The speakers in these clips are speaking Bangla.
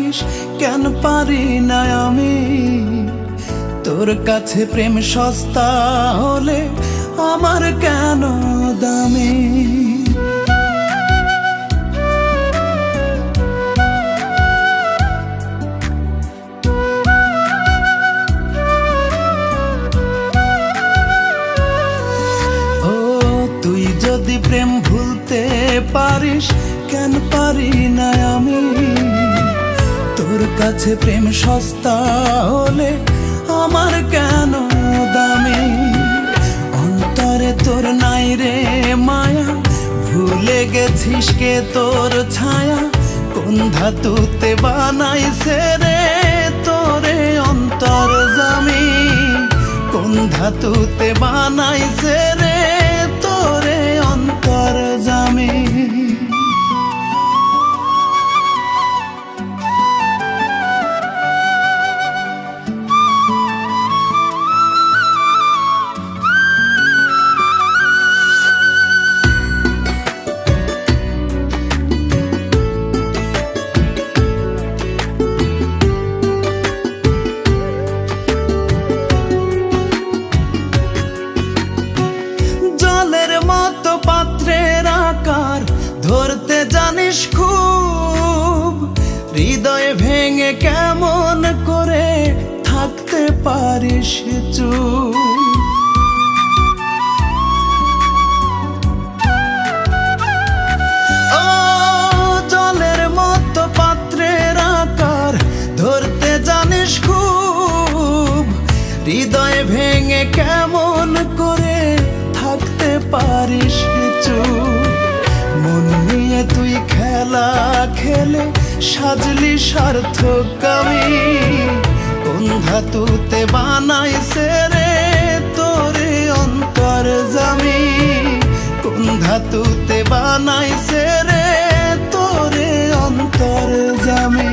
পারিস কেন পারি না আমি? তোর কাছে প্রেম সস্তা হলে আমার কেন দামি? তুই যদি প্রেম ভুলতে পারিস কেন পারি না আমি? তোর কাছে প্রেম সস্তা হলে আমার কেন দামি? অন্তরে তোর নাই রে মায়া, ভুলে গেছিস কে তোর ছায়া? কোন ধাতুতে বানাইছে রে তোরে অন্তর জামি? কোন ধাতুতে বানাইছে রে তোরে অন্তর জামি? পাত্রের আকার ধরতে জানিস খুব, হৃদয় ভেঙে কেমন করে থাকতে পারিস চুপ? ও জলের মতো পাত্রের আকার ধরতে জানিস খুব, হৃদয় ভেঙে কেমন করে থাকতে পারিস চুপ? মন নিয়ে তুই খেলা খেলে সাজলি সার্থকামী, কোন ধাতুতে বানাইছে রে তোরে অন্তর জামি? কোন ধাতুতে বানাইছে রে তোরে অন্তর জামি?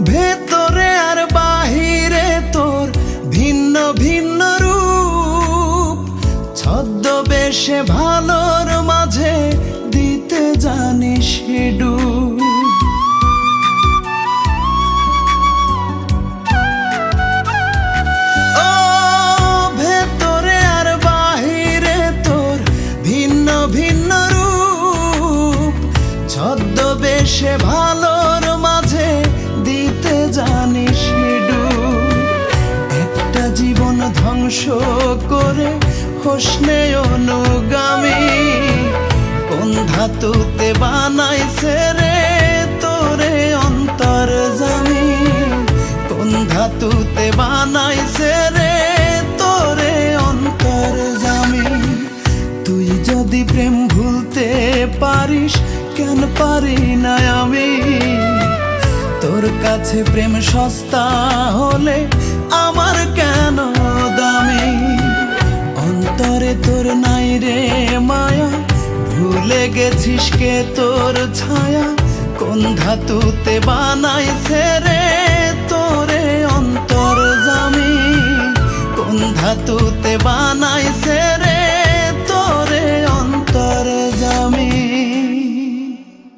ভেতরে আর বাহিরে তোর ভিন্ন ভিন্ন রূপ, ছদ্মবেশে ভালোর মাঝে দিতে জানিস ডুব। ও ভেতরে আর বাহিরে তোর ভিন্ন ভিন্ন রূপ, ছদ্মবেশে ভালোর মাঝে দিতে জানিস ডুব। একটা জীবন ধ্বংস করে হোসনে অনুগামী, কোন ধাতুতে বানাইছে রে তোরে অন্তর জামি? কোন ধাতুতে বানাইছে রে তোরে অন্তর জামি? তুই যদি প্রেম ভুলতে পারিস কেন পারি না আমি? তোর কাছে প্রেম সস্তা হলে আমার কেন দামি? অন্তরে তোর নাই রে মায়া, ভুলে গেছিস কে তোর ছায়া? কোন ধাতুতে বানাইছে রে